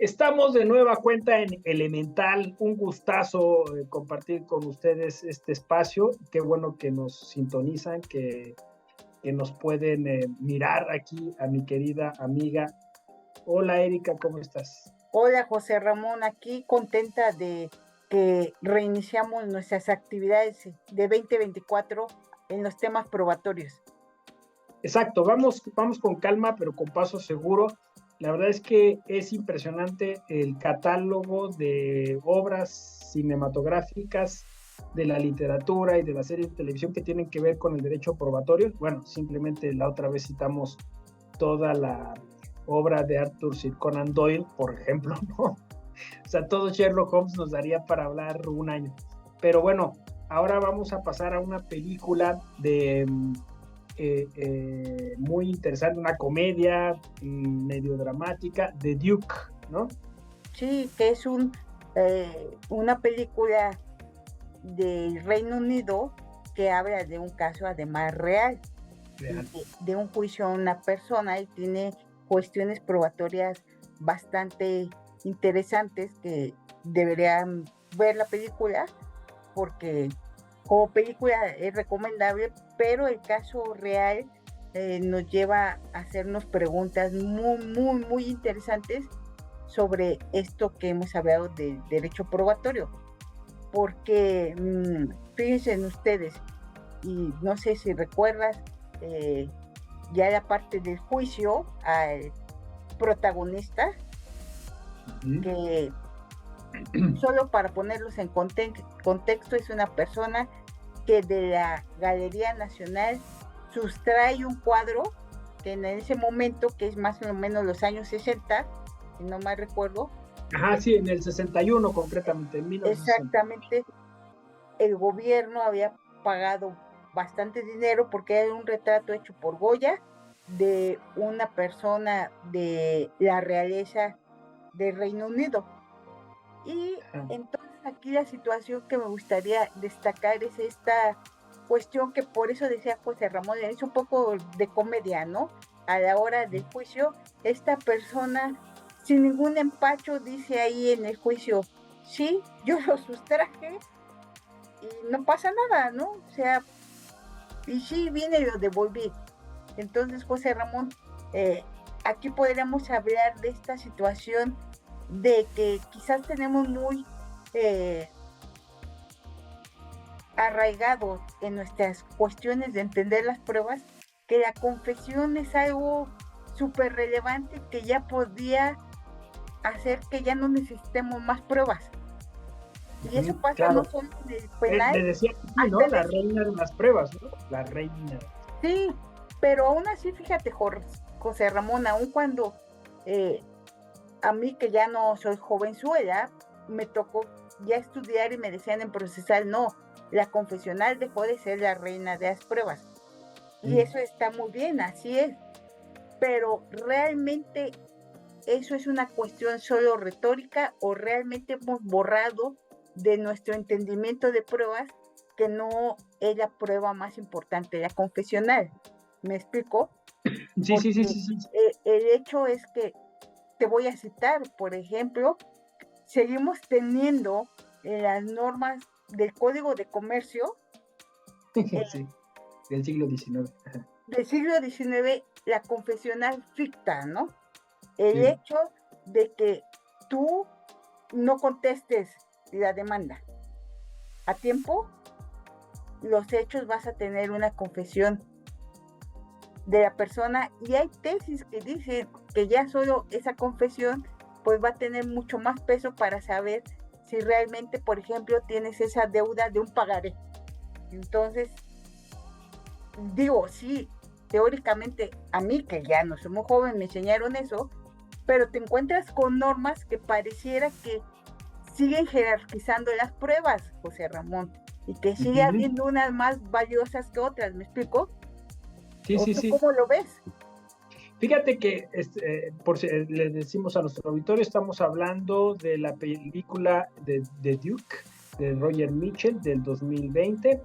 Estamos de nueva cuenta en Elemental, un gustazo compartir con ustedes este espacio. Qué bueno que nos sintonizan, que nos pueden mirar aquí a mi querida amiga. Hola Erika, ¿cómo estás? Hola José Ramón, aquí contenta de que reiniciamos nuestras actividades de 2024 en los temas probatorios. Exacto, vamos con calma, pero con paso seguro. La verdad es que es impresionante el catálogo de obras cinematográficas, de la literatura y de la serie de televisión que tienen que ver con el derecho probatorio. Bueno, simplemente la otra vez citamos toda la obra de Arthur C. Conan Doyle, por ejemplo, ¿no? O sea, todo Sherlock Holmes nos daría para hablar un año. Pero bueno, ahora vamos a pasar a una película de muy interesante, una comedia medio dramática, The Duke, ¿no? Sí, que es una película del Reino Unido que habla de un caso además real. De un juicio a una persona y tiene cuestiones probatorias bastante interesantes que deberían ver la película porque como película es recomendable, pero el caso real nos lleva a hacernos preguntas muy interesantes sobre esto que hemos hablado de derecho probatorio, porque fíjense en ustedes, y no sé si recuerdas, ya la parte del juicio al protagonista, que solo para ponerlos en contexto, es una persona que de la Galería Nacional sustrae un cuadro que en ese momento, que es más o menos los años 60, si no mal recuerdo. Ajá, sí, en el 61 concretamente, en 1960. Exactamente, el gobierno había pagado bastante dinero porque era un retrato hecho por Goya de una persona de la realeza del Reino Unido. Y entonces aquí la situación que me gustaría destacar es esta cuestión que por eso decía José Ramón, es un poco de comedia, ¿no? A la hora del juicio, esta persona sin ningún empacho dice ahí en el juicio, sí, yo lo sustraje y no pasa nada, ¿no? O sea, y sí, vine y lo devolví. Entonces, José Ramón, aquí podríamos hablar de esta situación de que quizás tenemos muy arraigado en nuestras cuestiones de entender las pruebas, que la confesión es algo súper relevante que ya podía hacer que ya no necesitemos más pruebas. Y eso pasa claro. No solo en el penal. Le decía aquí, ¿no? La reina de las pruebas, ¿no? La reina. Sí, pero aún así, fíjate, José Ramón, aún cuando a mí, que ya no soy jovenzuela, me tocó ya estudiar y me decían en procesal, no, la confesional dejó de ser la reina de las pruebas. Y eso está muy bien, así es. Pero realmente eso es una cuestión solo retórica o realmente hemos borrado de nuestro entendimiento de pruebas que no es la prueba más importante, la confesional. ¿Me explico? Sí. El hecho es que, te voy a citar, por ejemplo, seguimos teniendo las normas del Código de Comercio sí, del siglo XIX. Del siglo XIX, la confesional ficta, ¿no? El hecho de que tú no contestes la demanda a tiempo, los hechos vas a tener una confesión de la persona, y hay tesis que dicen que ya solo esa confesión pues va a tener mucho más peso para saber si realmente, por ejemplo, tienes esa deuda de un pagaré. Entonces, digo, sí, teóricamente a mí, que ya no soy muy joven, me enseñaron eso, pero te encuentras con normas que pareciera que siguen jerarquizando las pruebas, José Ramón, y que sigue habiendo unas más valiosas que otras, ¿me explico? Sí. ¿Cómo lo ves? Fíjate que, por si le decimos a nuestro auditorio, estamos hablando de la película de Duke, de Roger Mitchell, del 2020,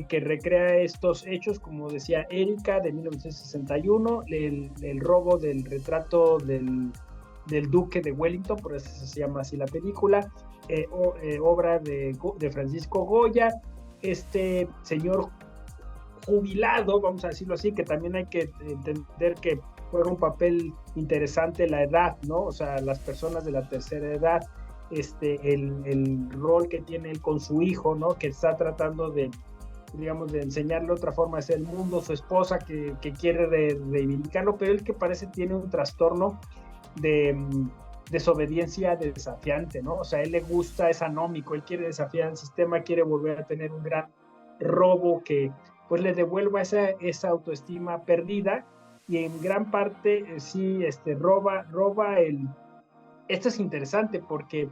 que recrea estos hechos, como decía Erika, de 1961, el robo del retrato del del Duque de Wellington, por eso se llama así la película, obra de Francisco Goya, este señor jubilado, vamos a decirlo así, que también hay que entender que juega un papel interesante la edad, ¿no? O sea, las personas de la tercera edad, el rol que tiene él con su hijo, ¿no? Que está tratando de, digamos, de enseñarle otra forma de ser el mundo, su esposa que quiere reivindicarlo, pero él que parece tiene un trastorno de desobediencia desafiante, ¿no? O sea, a él le gusta, es anómico, él quiere desafiar el sistema, quiere volver a tener un gran robo que pues le devuelva esa autoestima perdida, y en gran parte sí roba esto es interesante porque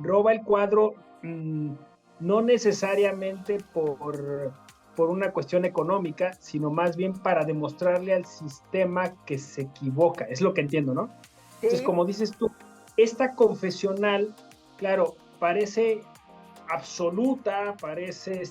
roba el cuadro no necesariamente por una cuestión económica, sino más bien para demostrarle al sistema que se equivoca, es lo que entiendo, ¿no? Sí. Entonces, como dices tú, esta confesional, claro, parece absoluta, parece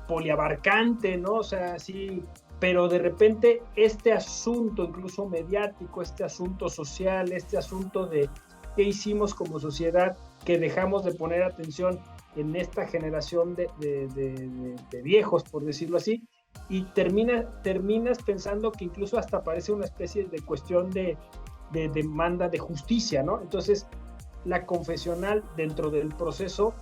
poliabarcante, ¿no? O sea, sí, pero de repente este asunto incluso mediático, este asunto social, este asunto de qué hicimos como sociedad, que dejamos de poner atención en esta generación de viejos, por decirlo así, y terminas pensando que incluso hasta parece una especie de cuestión de demanda de justicia, ¿no? Entonces, la confesional dentro del proceso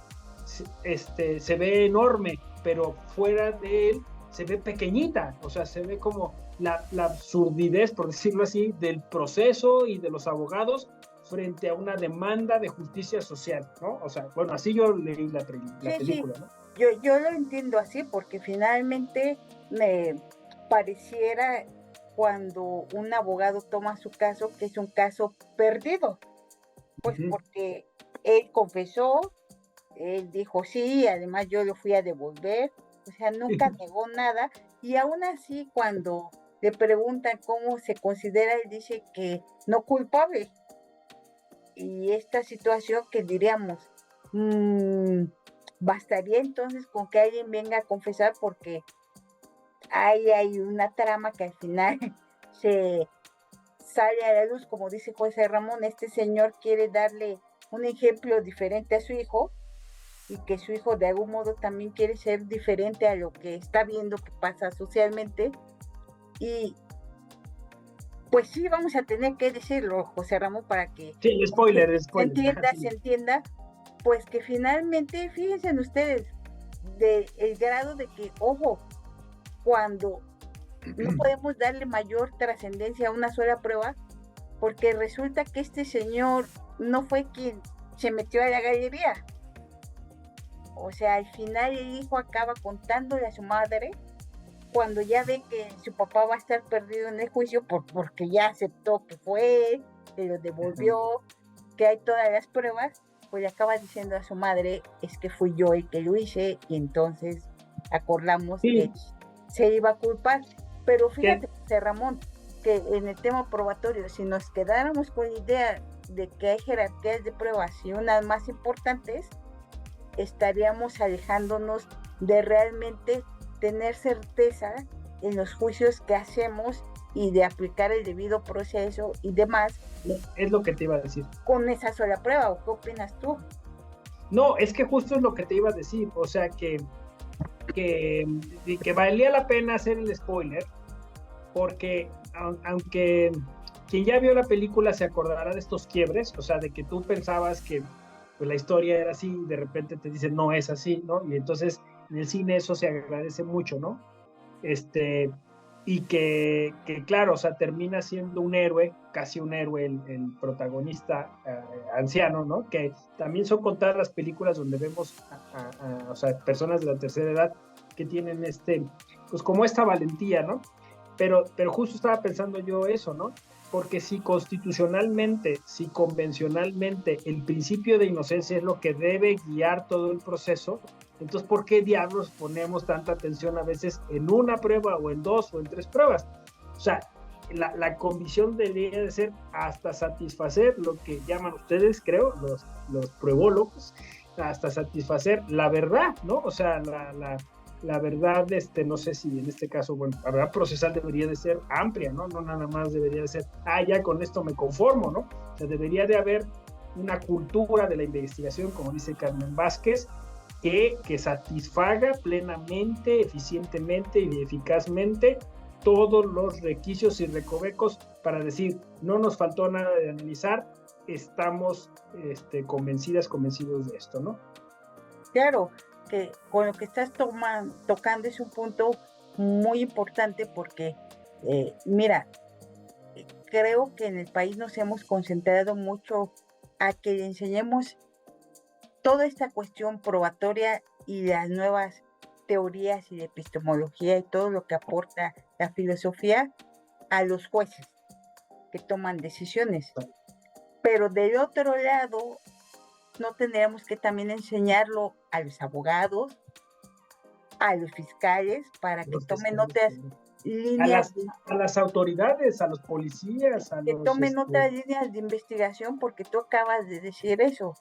se ve enorme, pero fuera de él se ve pequeñita, o sea, se ve como la absurdidez, por decirlo así, del proceso y de los abogados frente a una demanda de justicia social, ¿no? O sea, bueno, así yo leí la película, ¿no? Yo lo entiendo así, porque finalmente me pareciera, cuando un abogado toma su caso, que es un caso perdido, pues porque él confesó, él dijo sí, además yo lo fui a devolver, o sea, nunca negó nada, y aún así cuando le preguntan cómo se considera, él dice que no culpable. Y esta situación que diríamos, bastaría entonces con que alguien venga a confesar, porque hay una trama que al final se sale a la luz, como dice José Ramón. Este señor quiere darle un ejemplo diferente a su hijo, y que su hijo de algún modo también quiere ser diferente a lo que está viendo que pasa socialmente, y pues sí, vamos a tener que decirlo, José Ramón, para que sí, spoiler. Se entienda, pues que finalmente, fíjense ustedes, el grado de que, ojo, cuando no podemos darle mayor trascendencia a una sola prueba, porque resulta que este señor no fue quien se metió a la galería. O sea, al final el hijo acaba contándole a su madre, cuando ya ve que su papá va a estar perdido en el juicio, porque ya aceptó que fue él, que lo devolvió, que hay todas las pruebas, pues le acaba diciendo a su madre, es que fui yo el que lo hice, y entonces acordamos que se iba a culpar. Pero fíjate, José Ramón, que en el tema probatorio, si nos quedáramos con la idea de que hay jerarquías de pruebas y unas más importantes, estaríamos alejándonos de realmente tener certeza en los juicios que hacemos y de aplicar el debido proceso y demás. Es lo que te iba a decir. Con esa sola prueba, ¿o qué opinas tú? No, es que justo es lo que te iba a decir, o sea que valía la pena hacer el spoiler, porque aunque quien ya vio la película se acordará de estos quiebres, o sea, de que tú pensabas que pues, la historia era así, y de repente te dicen no es así, ¿no? Y entonces en el cine eso se agradece mucho, ¿no? Y que claro, o sea, termina siendo un héroe, casi un héroe el protagonista anciano, ¿no? Que también son contadas las películas donde vemos o sea, personas de la tercera edad que tienen pues como esta valentía, ¿no? Pero justo estaba pensando yo eso, ¿no? Porque si constitucionalmente, si convencionalmente el principio de inocencia es lo que debe guiar todo el proceso, entonces ¿por qué diablos ponemos tanta atención a veces en una prueba o en dos o en tres pruebas? O sea, la convicción debería de ser hasta satisfacer lo que llaman ustedes, creo, los pruebólogos, hasta satisfacer la verdad, ¿no? O sea, la verdad, no sé si en este caso, bueno, la verdad procesal debería de ser amplia, ¿no? No nada más debería de ser, ya con esto me conformo, ¿no? O sea, debería de haber una cultura de la investigación, como dice Carmen Vázquez, que satisfaga plenamente, eficientemente y eficazmente todos los requisitos y recovecos para decir, no nos faltó nada de analizar, estamos convencidos de esto, ¿no? Claro, que con lo que estás tocando es un punto muy importante porque, mira, creo que en el país nos hemos concentrado mucho a que le enseñemos toda esta cuestión probatoria y las nuevas teorías y de epistemología y todo lo que aporta la filosofía a los jueces que toman decisiones. Pero del otro lado, no tendríamos que también enseñarlo a los abogados, a los fiscales, para que tomen otras líneas. A las autoridades, a los policías, que tomen otras líneas de investigación, porque tú acabas de decir eso.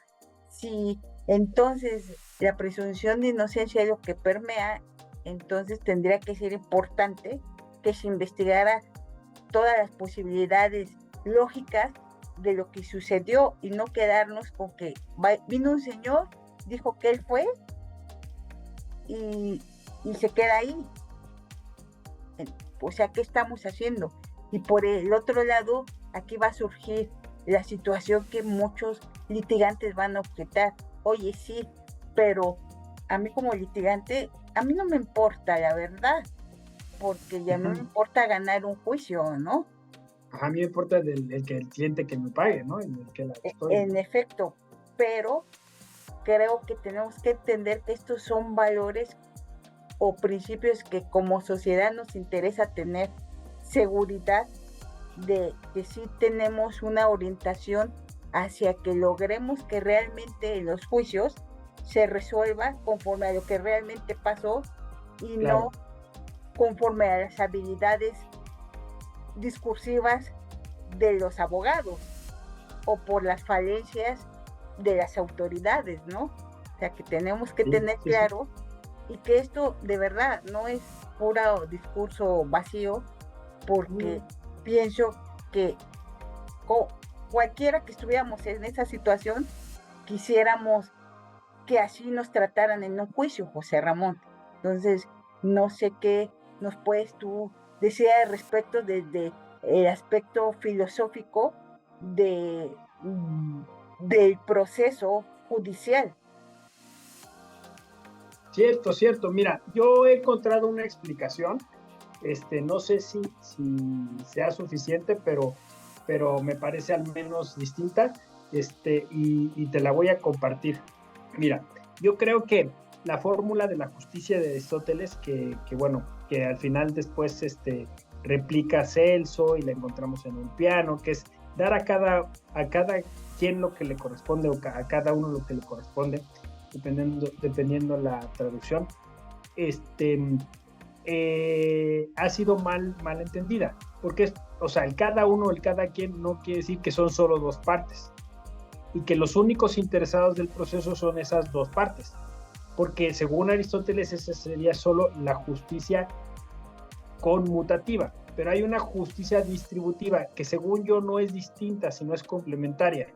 Si entonces la presunción de inocencia es lo que permea, entonces tendría que ser importante que se investigara todas las posibilidades lógicas de lo que sucedió y no quedarnos con que vino un señor, dijo que él fue y se queda ahí. O sea, ¿qué estamos haciendo? Y por el otro lado, aquí va a surgir la situación que muchos litigantes van a objetar. Oye, sí, pero a mí como litigante, a mí no me importa, la verdad, porque ya no me importa ganar un juicio, ¿no? A mí me importa el cliente que me pague, ¿no? En efecto, pero creo que tenemos que entender que estos son valores o principios que como sociedad nos interesa tener seguridad de que sí tenemos una orientación hacia que logremos que realmente en los juicios se resuelva conforme a lo que realmente pasó y no conforme a las habilidades discursivas de los abogados o por las falencias de las autoridades, ¿no? O sea, que tenemos que tener claro y que esto de verdad no es puro discurso vacío, porque pienso que cualquiera que estuviéramos en esa situación quisiéramos que así nos trataran en un juicio, José Ramón. Entonces, no sé qué nos puedes tú decir al respecto desde el aspecto filosófico del proceso judicial. Cierto. Mira, yo he encontrado una explicación, no sé si sea suficiente, pero me parece al menos distinta, y te la voy a compartir. Mira, yo creo que la fórmula de la justicia de Aristóteles, que al final después replica Celso y la encontramos en un piano, que es dar a cada quien lo que le corresponde o a cada uno lo que le corresponde, dependiendo la traducción, ha sido mal entendida, porque el cada uno, el cada quien no quiere decir que son solo dos partes y que los únicos interesados del proceso son esas dos partes, porque según Aristóteles esa sería solo la justicia conmutativa, pero hay una justicia distributiva que según yo no es distinta, sino es complementaria.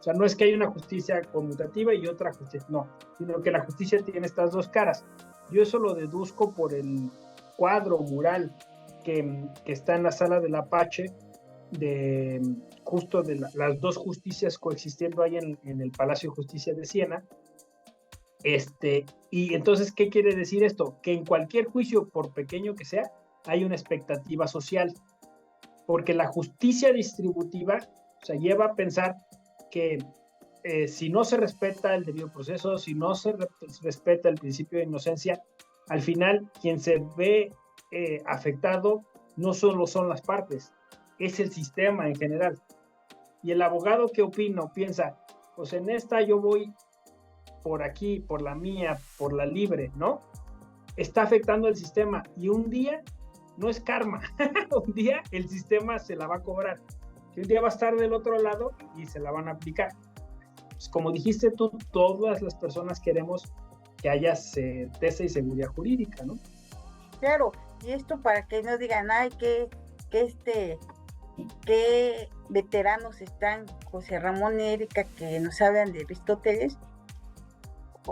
O sea, no es que hay una justicia conmutativa y otra justicia, no, sino que la justicia tiene estas dos caras. Yo eso lo deduzco por el cuadro mural que está en la sala del Apache, de justo de las dos justicias coexistiendo ahí en el Palacio de Justicia de Siena. Y entonces, ¿qué quiere decir esto? Que en cualquier juicio, por pequeño que sea, hay una expectativa social, porque la justicia distributiva, lleva a pensar que si no se respeta el debido proceso, si no se respeta el principio de inocencia, al final quien se ve afectado no solo son las partes, es el sistema en general. Y el abogado que piensa, pues en esta yo voy por aquí, por la mía, por la libre, ¿no? Está afectando el sistema y un día no es karma, un día el sistema se la va a cobrar. Y un día va a estar del otro lado y se la van a aplicar. Pues como dijiste tú, todas las personas queremos que haya certeza y seguridad jurídica, ¿no? Claro, y esto para que no digan, ay, qué veteranos están José Ramón y Erika que nos hablan de Aristóteles.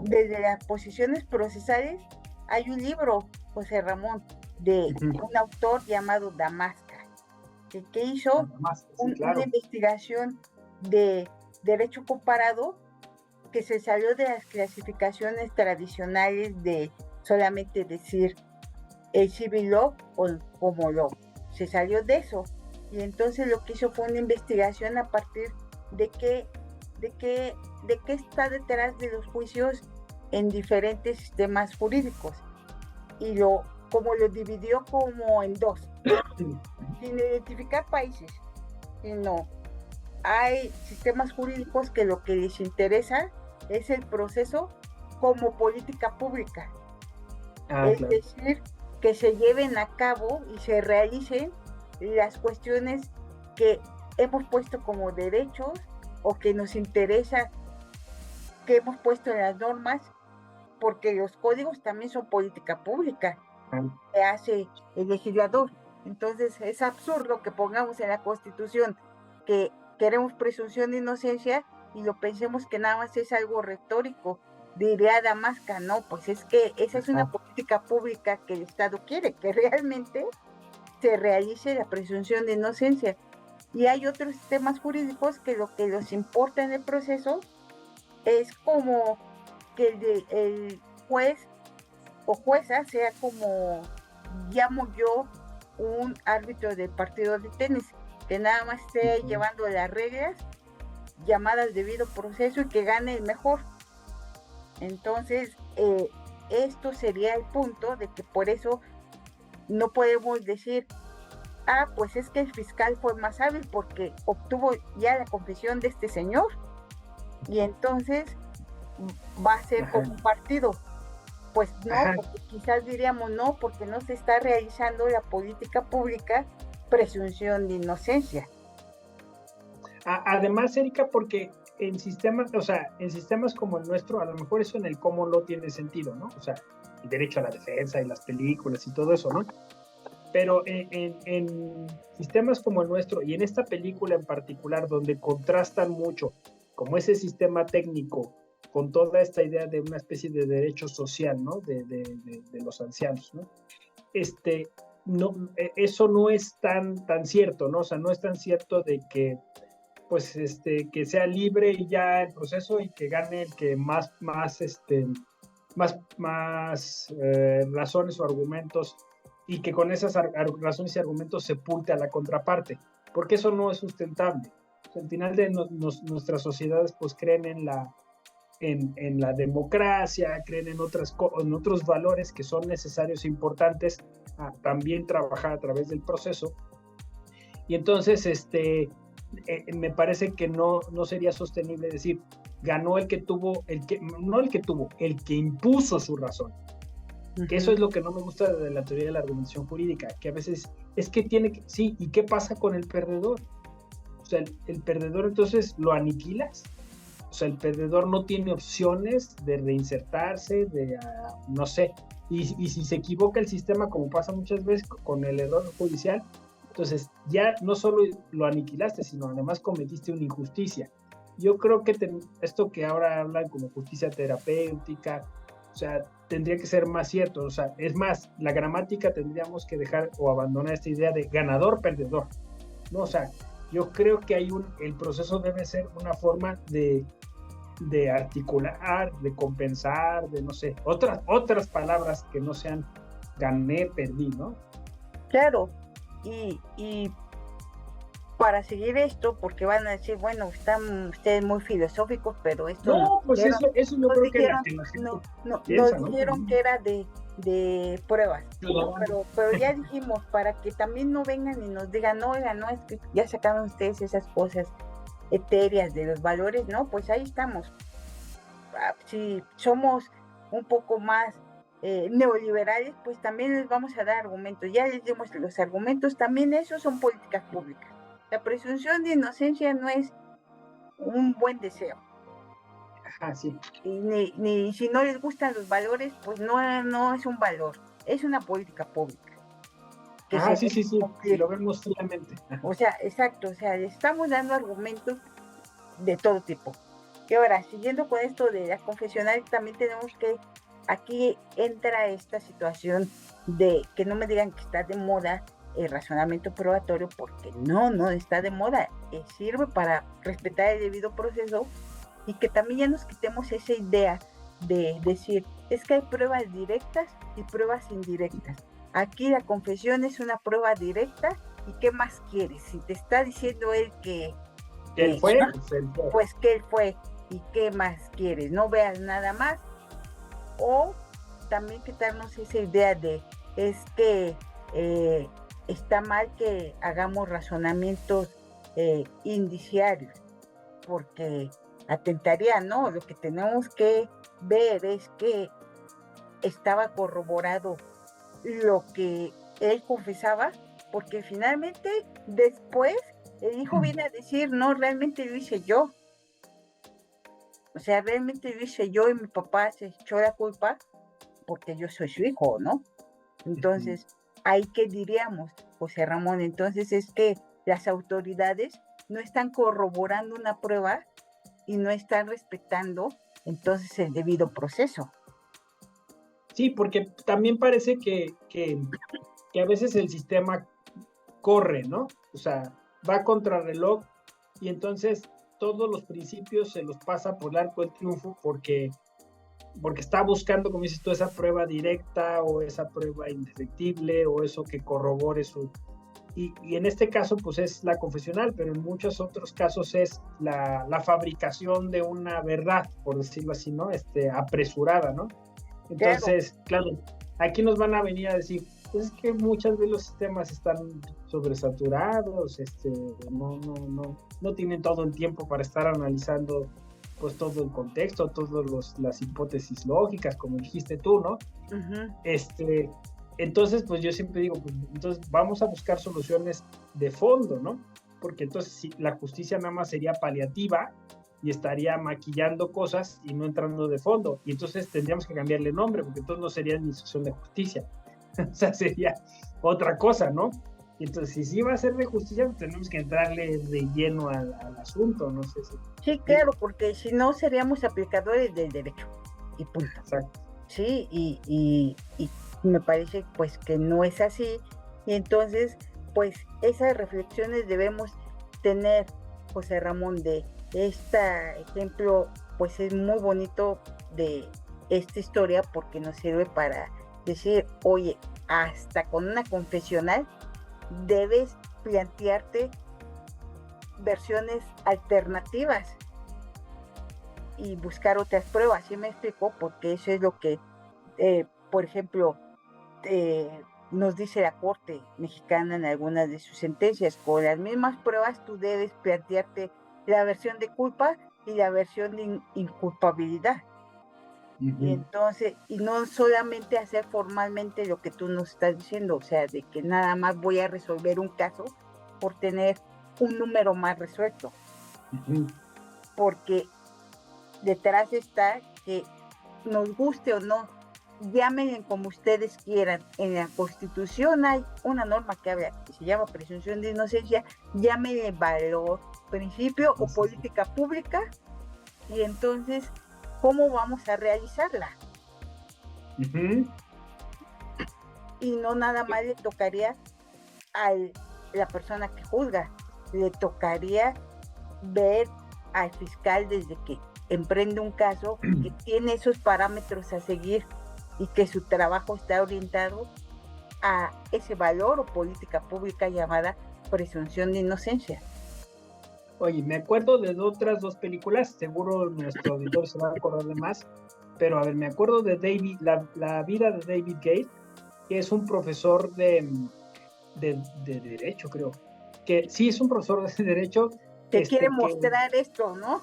Desde las posiciones procesales hay un libro, José Ramón, de un autor llamado Damasca, que hizo una investigación de derecho comparado que se salió de las clasificaciones tradicionales de solamente decir el civil law o como law. Se salió de eso y entonces lo que hizo fue una investigación a partir de qué está detrás de los juicios en diferentes sistemas jurídicos y como lo dividió como en dos, sin identificar países, sino hay sistemas jurídicos que lo que les interesa es el proceso como política pública, es decir, que se lleven a cabo y se realicen las cuestiones que hemos puesto como derechos o que nos interesa, que hemos puesto en las normas, porque los códigos también son política pública que hace el legislador. Entonces es absurdo que pongamos en la Constitución que queremos presunción de inocencia y lo pensemos que nada más es algo retórico. Diría Damasca, no, pues es que esa es una política pública que el Estado quiere, que realmente se realice la presunción de inocencia. Y hay otros sistemas jurídicos que lo que les importa en el proceso es como que el juez o jueza sea como llamo yo un árbitro de partido de tenis, que nada más esté llevando las reglas llamadas debido proceso y que gane el mejor. Entonces esto sería el punto de que por eso no podemos decir pues es que el fiscal fue más hábil porque obtuvo ya la confesión de este señor y entonces va a ser como un partido. Pues no, porque quizás diríamos no, porque no se está realizando la política pública presunción de inocencia. Además, Erika, porque en sistemas, en sistemas como el nuestro, a lo mejor eso en el common law tiene sentido, ¿no? O sea, el derecho a la defensa y las películas y todo eso, ¿no? Pero en sistemas como el nuestro, y en esta película en particular, donde contrastan mucho, como ese sistema técnico, con toda esta idea de una especie de derecho social, ¿no? De los ancianos, ¿no? Eso no es tan cierto, ¿no? O sea, no es tan cierto de que pues que sea libre ya el proceso y que gane el que más razones o argumentos y que con esas razones y argumentos sepulte a la contraparte, porque eso no es sustentable. O sea, al final de nuestras sociedades pues creen en la democracia, creen en otros valores que son necesarios e importantes también trabajar a través del proceso. Y entonces me parece que no sería sostenible decir ganó el que impuso su razón. Que eso es lo que no me gusta de la teoría de la argumentación jurídica, que a veces es que sí, ¿y qué pasa con el perdedor? O sea, el perdedor entonces lo aniquilas. O sea, el perdedor no tiene opciones de reinsertarse, no sé. Y si se equivoca el sistema, como pasa muchas veces con el error judicial, entonces ya no solo lo aniquilaste, sino además cometiste una injusticia. Yo creo que esto que ahora hablan como justicia terapéutica, o sea, tendría que ser más cierto. O sea, es más, la gramática tendríamos que dejar o abandonar esta idea de ganador-perdedor, ¿no? O sea, yo creo que el proceso debe ser una forma de articular, de compensar, de no sé, otras palabras que no sean gané, perdí, ¿no? Claro, y para seguir esto, porque van a decir, bueno, están ustedes muy filosóficos, pero esto no, pues dijeron, eso no creo dijeron, que la gente nos dijeron que era de pruebas, pero ya dijimos, para que también no vengan y nos digan, no, oigan, no, es que ya sacaron ustedes esas cosas etéreas de los valores, no, pues ahí estamos. Si somos un poco más neoliberales, pues también les vamos a dar argumentos. Ya les dimos los argumentos, también esos son políticas públicas. La presunción de inocencia no es un buen deseo. Ajá, sí. Y ni si no les gustan los valores, pues no es un valor, es una política pública. Que Ajá, se sí, debe sí, sí, cumplir. lo vemos fríamente. Ajá. O sea, exacto, o sea, le estamos dando argumentos de todo tipo. Y ahora, siguiendo con esto de la confesional, también tenemos que, aquí entra esta situación de que no me digan que está de moda el razonamiento probatorio, porque no está de moda, sirve para respetar el debido proceso y que también ya nos quitemos esa idea de decir, es que hay pruebas directas y pruebas indirectas. Aquí la confesión es una prueba directa y ¿qué más quieres? Si te está diciendo él que Él fue, pues él fue. pues que él fue y qué más quieres, no veas nada más. O también quitarnos esa idea de es que está mal que hagamos razonamientos indiciarios, porque atentaría, ¿no? Lo que tenemos que ver es que estaba corroborado lo que él confesaba, porque finalmente después el hijo viene a decir, no, realmente lo hice yo. O sea, realmente lo hice yo y mi papá se echó la culpa porque yo soy su hijo, ¿no? Entonces, ahí que diríamos, José Ramón, entonces es que las autoridades no están corroborando una prueba y no están respetando entonces el debido proceso. Sí, porque también parece que a veces el sistema corre, ¿no? O sea, va contra reloj y entonces todos los principios se los pasa por el arco del triunfo porque está buscando, como dices tú, esa prueba directa o esa prueba indefectible o eso que corrobore su... Y en este caso, pues es la confesional, pero en muchos otros casos es la fabricación de una verdad, por decirlo así, ¿no? Apresurada, ¿no? Entonces, claro, aquí nos van a venir a decir, pues es que muchas veces los sistemas están sobresaturados, no tienen todo el tiempo para estar analizando pues todo el contexto, todas las hipótesis lógicas, como dijiste tú, ¿no? Uh-huh. Entonces, pues yo siempre digo, pues entonces vamos a buscar soluciones de fondo, ¿no? Porque entonces si la justicia nada más sería paliativa y estaría maquillando cosas y no entrando de fondo. Y entonces tendríamos que cambiarle nombre, porque entonces no sería administración de justicia. O sea, sería otra cosa, ¿no? Y entonces, si sí va a ser de justicia, pues tenemos que entrarle de lleno al asunto, no sé si... Sí, claro, porque si no seríamos aplicadores del derecho. Y punto. Exacto. Sí, y me parece pues que no es así. Y entonces, pues esas reflexiones debemos tener, José Ramón, de este ejemplo, pues es muy bonito de esta historia porque nos sirve para decir, oye, hasta con una confesional debes plantearte versiones alternativas y buscar otras pruebas, ¿sí me explico? Porque eso es lo que, por ejemplo, nos dice la Corte Mexicana en algunas de sus sentencias. Con las mismas pruebas tú debes plantearte la versión de culpa y la versión de inculpabilidad. Uh-huh. Y entonces, y no solamente hacer formalmente lo que tú nos estás diciendo, o sea, de que nada más voy a resolver un caso por tener un número más resuelto. Uh-huh. Porque detrás está que nos guste o no, llámenle como ustedes quieran. En la Constitución hay una norma que habla, que se llama presunción de inocencia, llámenle valor, principio o política pública, y entonces, ¿cómo vamos a realizarla? Uh-huh. Y no nada más le tocaría a la persona que juzga, le tocaría ver al fiscal desde que emprende un caso, que tiene esos parámetros a seguir y que su trabajo está orientado a ese valor o política pública llamada presunción de inocencia. Oye, me acuerdo de otras dos películas, seguro nuestro auditor se va a acordar de más, pero a ver, me acuerdo de la vida de David Gale, que es un profesor de Derecho, creo, que sí es un profesor de Derecho. Que quiere mostrar esto, ¿no?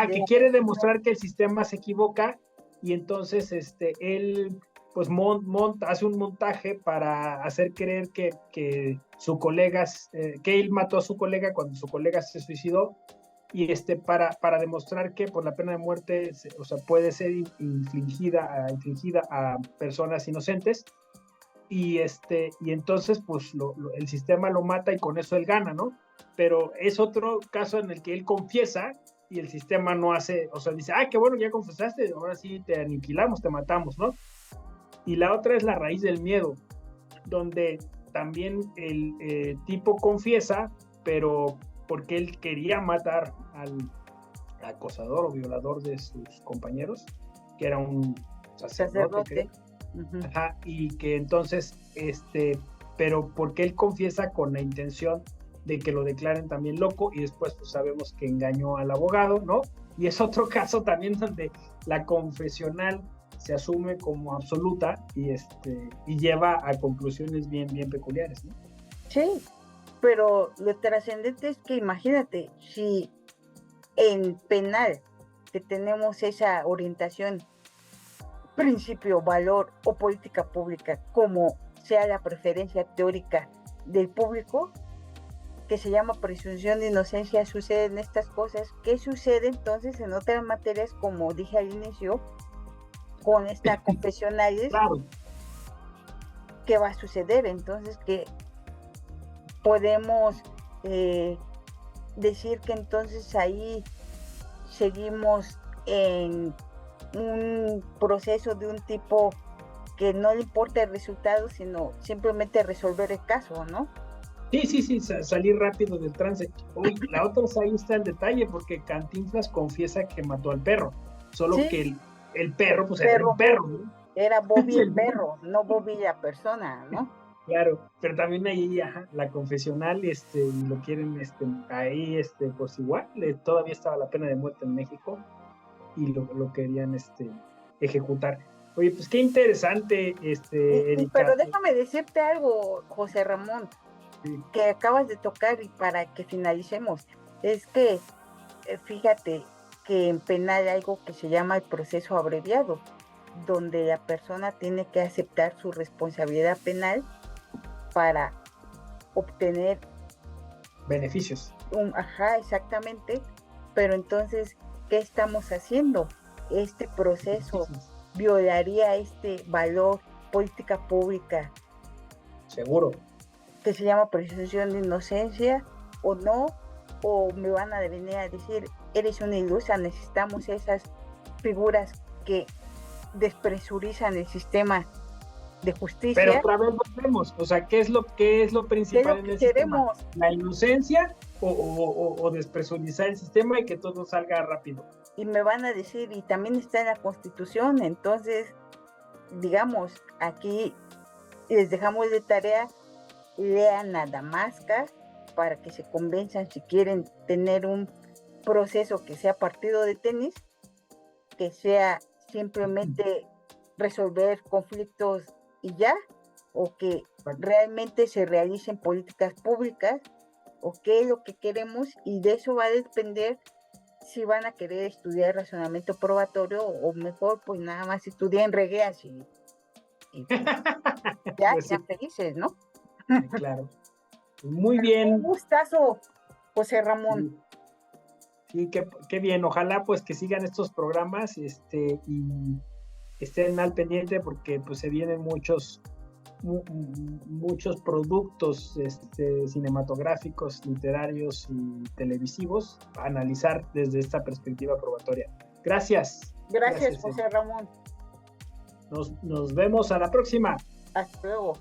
Que quiere demostrar que el sistema se equivoca y entonces él pues hace un montaje para hacer creer que su colega, que él mató a su colega cuando su colega se suicidó, y para demostrar que por la pena de muerte, o sea, puede ser infligida a personas inocentes, y entonces pues el sistema lo mata y con eso él gana, ¿no? Pero es otro caso en el que él confiesa y el sistema no hace, o sea, dice, qué bueno, ya confesaste, ahora sí te aniquilamos, te matamos, ¿no? Y la otra es la raíz del miedo, donde también el tipo confiesa, pero porque él quería matar al acosador o violador de sus compañeros, que era un sacerdote. Uh-huh. Ajá, y que entonces, pero porque él confiesa con la intención de que lo declaren también loco, y después pues sabemos que engañó al abogado, ¿no? Y es otro caso también donde la confesional se asume como absoluta y lleva a conclusiones bien peculiares, ¿no? Sí, pero lo trascendente es que imagínate, si en penal que tenemos esa orientación, principio, valor o política pública, como sea la preferencia teórica del público, que se llama presunción de inocencia, suceden estas cosas. ¿Qué sucede entonces en otras materias, como dije al inicio, con esta confesionales? Claro. ¿Qué va a suceder? Entonces, que podemos decir que entonces ahí seguimos en un proceso de un tipo que no le importa el resultado, sino simplemente resolver el caso, ¿no? Sí, salir rápido del trance. Uy, la otra ahí está el detalle, porque Cantinflas confiesa que mató al perro, solo ¿sí? Que el perro, pues era un perro, ¿no? Era Bobby el perro, no Bobby la persona, ¿no? Claro, pero también ahí la confesional, lo quieren, ahí, pues igual, todavía estaba la pena de muerte en México, y lo querían, ejecutar. Oye, pues qué interesante, Erika. Pero déjame decirte algo, José Ramón, sí, que acabas de tocar, y para que finalicemos, es que, fíjate, que en penal hay algo que se llama el proceso abreviado, donde la persona tiene que aceptar su responsabilidad penal para obtener beneficios. Ajá, exactamente. Pero entonces, ¿qué estamos haciendo? Este proceso violaría este valor, política pública. Seguro. Que se llama presunción de inocencia, o no, o me van a venir a decir, eres una ilusa, necesitamos esas figuras que despresurizan el sistema de justicia. Pero otra vez volvemos, o sea, ¿qué es lo principal en el sistema? ¿La inocencia o despresurizar el sistema y que todo salga rápido? Y me van a decir, y también está en la Constitución, entonces, digamos, aquí les dejamos de tarea, lean a Damasca para que se convenzan si quieren tener un proceso que sea partido de tenis, que sea simplemente resolver conflictos y ya, o que realmente se realicen políticas públicas, o qué es lo que queremos, y de eso va a depender si van a querer estudiar razonamiento probatorio, o mejor pues nada más estudiar regueas y ya, pues ya felices, ¿no? Claro. Muy bien. Un gustazo, José Ramón. Sí, qué bien. Ojalá pues que sigan estos programas y estén al pendiente, porque pues se vienen muchos productos cinematográficos, literarios y televisivos a analizar desde esta perspectiva probatoria. Gracias. Gracias, José Ramón. Nos vemos a la próxima. Hasta luego.